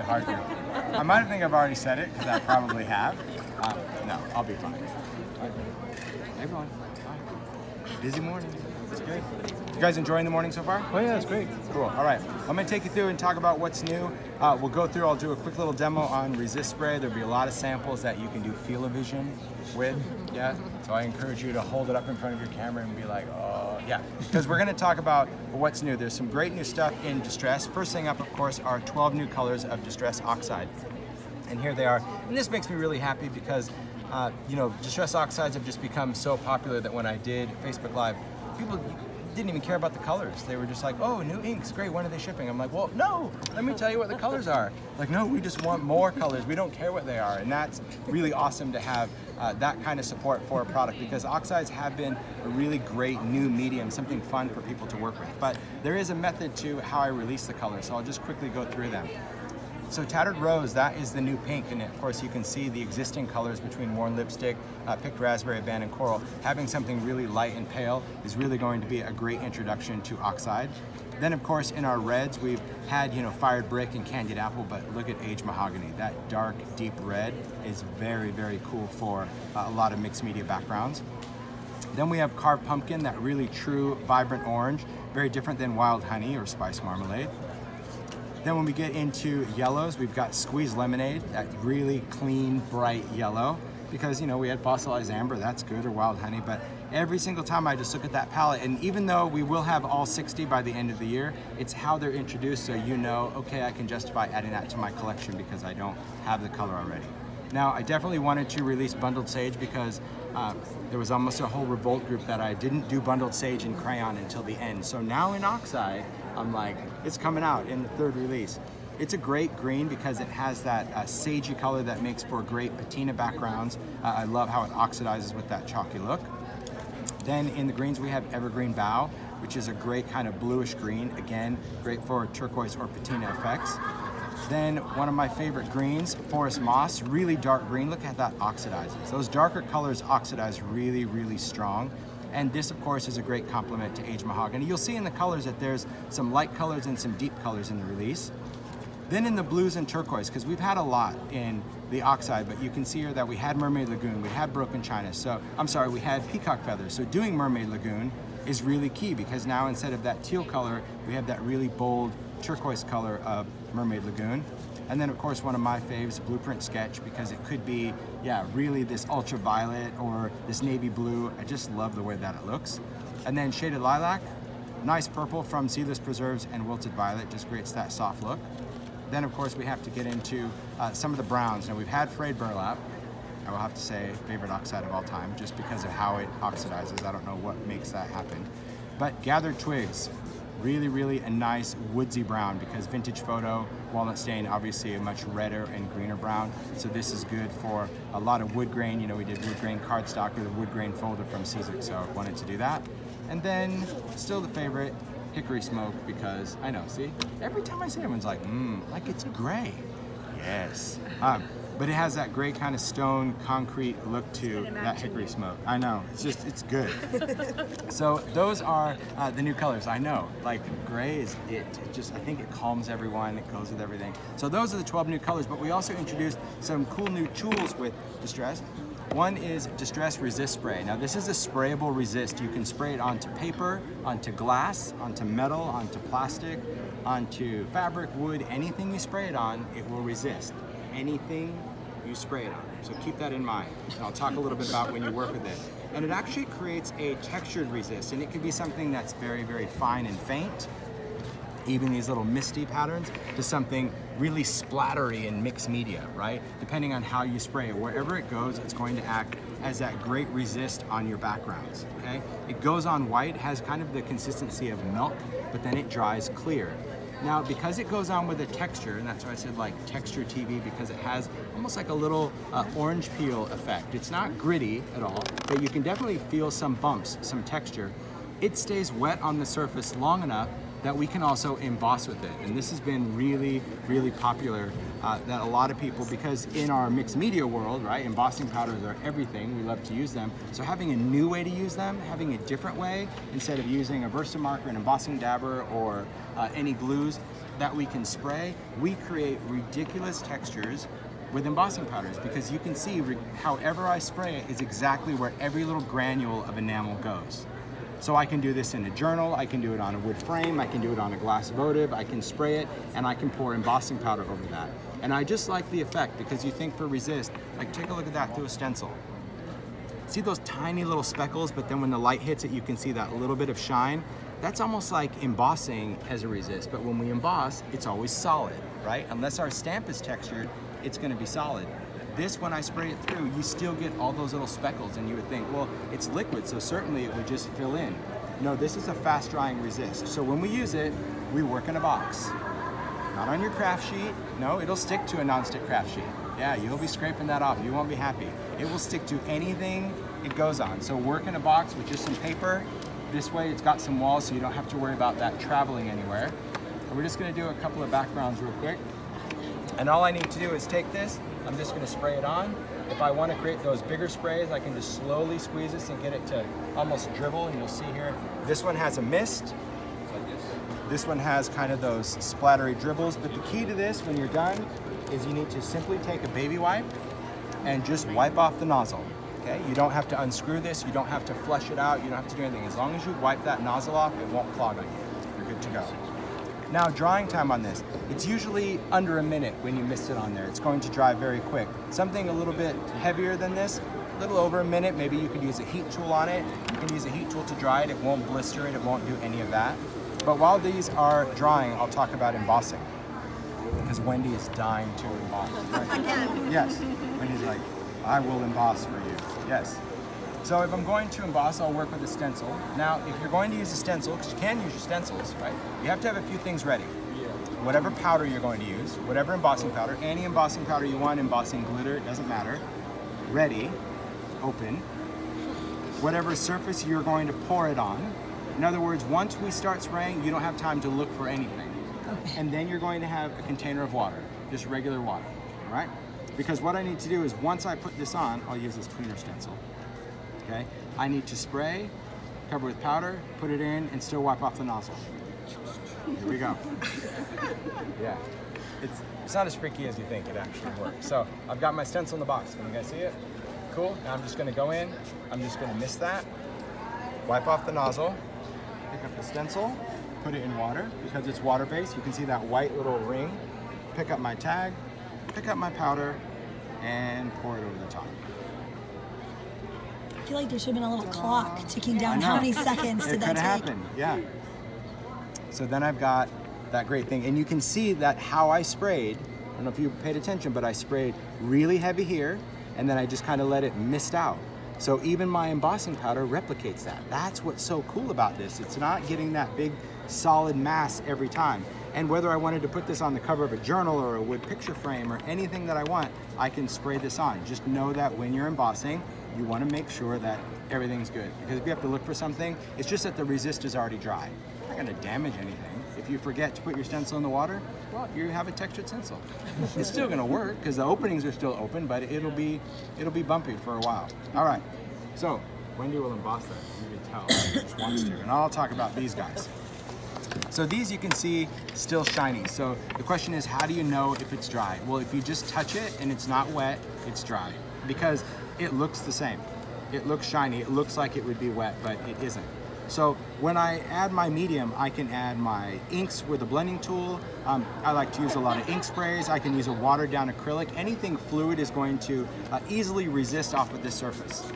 it hard to. I might think I've already said it, because I probably have. No, I'll be fine. Hey everyone, hi. Busy morning. It's good. You guys enjoying the morning so far? Oh yeah, it's great. Cool. All right. I'm going to take you through and talk about what's new. We'll go through, I'll do a quick little demo on resist spray. There'll be a lot of samples that you can do feel-o-vision with. Yeah. So I encourage you to hold it up in front of your camera and be like, oh, yeah. Because we're going to talk about what's new. There's some great new stuff in Distress. First thing up, of course, are 12 new colors of Distress Oxide. And here they are. And this makes me really happy because, you know, Distress Oxides have just become so popular that when I did Facebook Live, people didn't even care about the colors. They were just like, oh, new inks, great, when are they shipping? I'm like, well, no, let me tell you what the colors are. Like, no, we just want more colors. We don't care what they are. And that's really awesome to have that kind of support for a product, because Oxides have been a really great new medium, something fun for people to work with. But there is a method to how I release the colors, so I'll just quickly go through them. So Tattered Rose, that is the new pink, and of course you can see the existing colors between Worn Lipstick, Picked Raspberry, Abandoned Coral. Having something really light and pale is really going to be a great introduction to Oxide. Then of course in our reds we've had, you know, Fired Brick and Candied Apple, but look at Aged Mahogany. That dark, deep red is very, very cool for a lot of mixed media backgrounds. Then we have Carved Pumpkin, that really true, vibrant orange, very different than Wild Honey or Spice Marmalade. Then when we get into yellows, we've got Squeezed Lemonade, that really clean, bright yellow. Because, you know, we had Fossilized Amber, that's good, or Wild Honey, but every single time I just look at that palette, and even though we will have all 60 by the end of the year, it's how they're introduced, so you know, okay, I can justify adding that to my collection because I don't have the color already. Now, I definitely wanted to release Bundled Sage because there was almost a whole revolt group that I didn't do Bundled Sage in crayon until the end. So now in Oxide, I'm like, it's coming out in the third release. It's a great green because it has that sagey color that makes for great patina backgrounds. I love how it oxidizes with that chalky look. Then in the greens we have Evergreen Bow, which is a great kind of bluish green. Again, great for turquoise or patina effects. Then one of my favorite greens, Forest Moss, really dark green. Look at that oxidizes. Those darker colors oxidize really, really strong. And this, of course, is a great complement to Aged Mahogany. You'll see in the colors that there's some light colors and some deep colors in the release. Then in the blues and turquoise, because we've had a lot in the Oxide, but you can see here that we had Mermaid Lagoon, we had Broken China, so, I'm sorry, we had Peacock Feathers. So doing Mermaid Lagoon is really key, because now instead of that teal color, we have that really bold turquoise color of Mermaid Lagoon. And then of course one of my faves, Blueprint Sketch, because it could be, yeah, really this ultraviolet or this navy blue. I just love the way that it looks. And then Shaded Lilac, nice purple from Seedless Preserves and Wilted Violet, just creates that soft look. Then of course we have to get into some of the browns. Now we've had Frayed Burlap. I will have to say favorite Oxide of all time, just because of how it oxidizes. I don't know what makes that happen. But Gathered Twigs, really, really a nice woodsy brown, because Vintage Photo, Walnut Stain, obviously a much redder and greener brown. So this is good for a lot of wood grain. You know, we did wood grain cardstock with a wood grain folder from Caesar, so I wanted to do that. And then still the favorite, Hickory Smoke, because I know, see, every time I say it, everyone's like it's gray. Yes. But it has that great kind of stone, concrete look to that Hickory Smoke. I know, it's just, it's good. So those are the new colors. I know, like gray is it. It just, I think it calms everyone, it goes with everything. So those are the 12 new colors, but we also introduced some cool new tools with Distress. One is Distress Resist Spray. Now this is a sprayable resist. You can spray it onto paper, onto glass, onto metal, onto plastic, onto fabric, wood, anything you spray it on, it will resist. Anything you spray it on. So keep that in mind. And I'll talk a little bit about when you work with it. And it actually creates a textured resist, and it can be something that's very, very fine and faint, even these little misty patterns, to something really splattery and mixed media, right? Depending on how you spray it. Wherever it goes, it's going to act as that great resist on your backgrounds, okay? It goes on white, has kind of the consistency of milk, but then it dries clear. Now, because it goes on with a texture, and that's why I said like texture TV, because it has almost like a little orange peel effect. It's not gritty at all, but you can definitely feel some bumps, some texture. It stays wet on the surface long enough that we can also emboss with it. And this has been really, really popular, that a lot of people, because in our mixed media world, right, embossing powders are everything, we love to use them. So having a new way to use them, having a different way, instead of using a Versamark or an embossing dabber or any glues, that we can spray, we create ridiculous textures with embossing powders, because you can see however I spray it is exactly where every little granule of enamel goes. So I can do this in a journal, I can do it on a wood frame, I can do it on a glass votive, I can spray it, and I can pour embossing powder over that. And I just like the effect, because you think for resist, like take a look at that through a stencil. See those tiny little speckles, but then when the light hits it, you can see that little bit of shine? That's almost like embossing as a resist, but when we emboss, it's always solid, right? Unless our stamp is textured, it's gonna be solid. This, when I spray it through, you still get all those little speckles, and you would think, well, it's liquid, so certainly it would just fill in. No, this is a fast drying resist. So when we use it, we work in a box. Not on your craft sheet. No, it'll stick to a non-stick craft sheet. Yeah, you'll be scraping that off. You won't be happy. It will stick to anything it goes on. So work in a box with just some paper. This way it's got some walls, so you don't have to worry about that traveling anywhere. And we're just gonna do a couple of backgrounds real quick. And all I need to do is take this, I'm just gonna spray it on. If I wanna create those bigger sprays, I can just slowly squeeze this and get it to almost dribble, and you'll see here, this one has a mist. This one has kind of those splattery dribbles, but the key to this when you're done is you need to simply take a baby wipe and just wipe off the nozzle, okay? You don't have to unscrew this, you don't have to flush it out, you don't have to do anything. As long as you wipe that nozzle off, it won't clog on you. You're good to go. Now, drying time on this, it's usually under a minute when you mist it on there. It's going to dry very quick. Something a little bit heavier than this, a little over a minute, maybe you could use a heat tool on it. You can use a heat tool to dry it. It won't blister it, it won't do any of that. But while these are drying, I'll talk about embossing, because Wendy is dying to emboss. Right? Yes, Wendy's like, I will emboss for you. Yes. So if I'm going to emboss, I'll work with a stencil. Now, if you're going to use a stencil, because you can use your stencils, right? You have to have a few things ready. Whatever powder you're going to use, whatever embossing powder, any embossing powder you want, embossing glitter, it doesn't matter. Ready, open. Whatever surface you're going to pour it on. In other words, once we start spraying, you don't have time to look for anything. Okay. And then you're going to have a container of water, just regular water, all right? Because what I need to do is once I put this on, I'll use this cleaner stencil, okay? I need to spray, cover with powder, put it in, and still wipe off the nozzle. Here we go. Yeah, it's not as freaky as you think it actually works. So I've got my stencil in the box. Can you guys see it? Cool, now I'm just gonna go in, I'm just gonna mist that, wipe off the nozzle, pick up the stencil, put it in water, because it's water-based. You can see that white little ring. Pick up my tag, pick up my powder, and pour it over the top. I feel like there should have been a little clock ticking down how many seconds did that take. It could happen, yeah. So then I've got that great thing, and you can see that how I sprayed, I don't know if you paid attention, but I sprayed really heavy here, and then I just kind of let it mist out. So even my embossing powder replicates that. That's what's so cool about this. It's not getting that big solid mass every time. And whether I wanted to put this on the cover of a journal or a wood picture frame or anything that I want, I can spray this on. Just know that when you're embossing, you want to make sure that everything's good. Because if you have to look for something, it's just that the resist is already dry. It's not going to damage anything. If you forget to put your stencil in the water, well, you have a textured stencil. It's still going to work because the openings are still open, but it'll be bumpy for a while. All right, so Wendy will emboss that. You can tell she just wants to, and I'll talk about these guys. So these you can see still shiny. So the question is, how do you know if it's dry? Well, if you just touch it and it's not wet, it's dry because it looks the same. It looks shiny. It looks like it would be wet, but it isn't. So when I add my medium, I can add my inks with a blending tool. I like to use a lot of ink sprays. I can use a watered down acrylic. Anything fluid is going to easily resist off of this surface.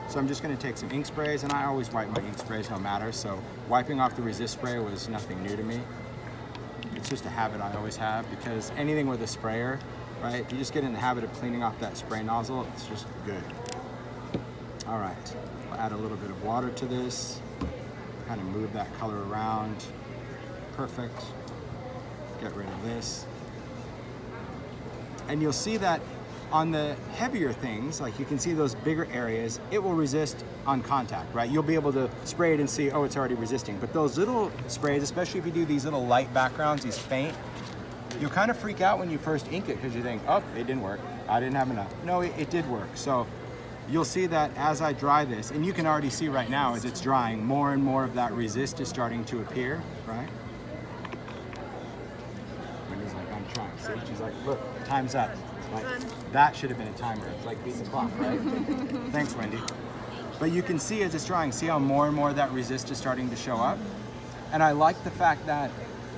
So I'm just going to take some ink sprays, and I always wipe my ink sprays no matter. So wiping off the resist spray was nothing new to me. It's just a habit I always have because anything with a sprayer, right? If you just get in the habit of cleaning off that spray nozzle, it's just good. All right, I'll add a little bit of water to this. Kind of move that color around. Perfect. Get rid of this. And you'll see that on the heavier things, like you can see those bigger areas, it will resist on contact, right? You'll be able to spray it and see, oh, it's already resisting. But those little sprays, especially if you do these little light backgrounds, these faint, you'll kind of freak out when you first ink it because you think, oh, it didn't work. I didn't have enough. No, it did work. So you'll see that as I dry this, and you can already see right now as it's drying, more and more of that resist is starting to appear, right? See, she's like, look, time's up. Like, that should have been a timer. It's like beat the clock, right? Thanks, Wendy. But you can see as it's drying, see how more and more of that resist is starting to show up? And I like the fact that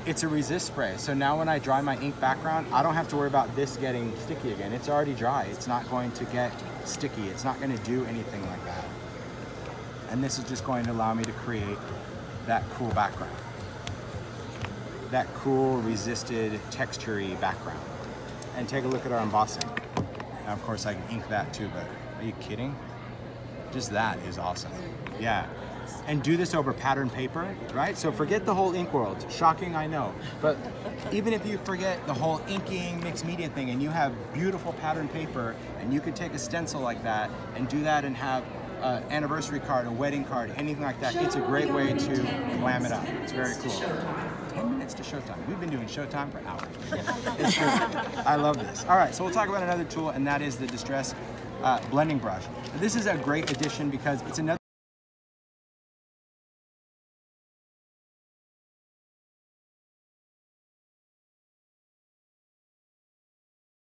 it's a resist spray. So now when I dry my ink background, I don't have to worry about this getting sticky again. It's already dry. It's not going to get sticky. It's not going to do anything like that. And this is just going to allow me to create that cool background. That cool, resisted, texture-y background. And take a look at our embossing. Now, of course, I can ink that too, but are you kidding? Just that is awesome. Yeah. And do this over pattern paper, right? So forget the whole ink world. Shocking, I know. But even if you forget the whole inking, mixed media thing, and you have beautiful pattern paper, and you could take a stencil like that and do that and have an anniversary card, a wedding card, anything like that, it's a great way to glam it up. It's very cool. 10 minutes to showtime. We've been doing showtime for hours. It's good. I love this. All right, so we'll talk about another tool, and that is the Distress blending brush. This is a great addition because it's another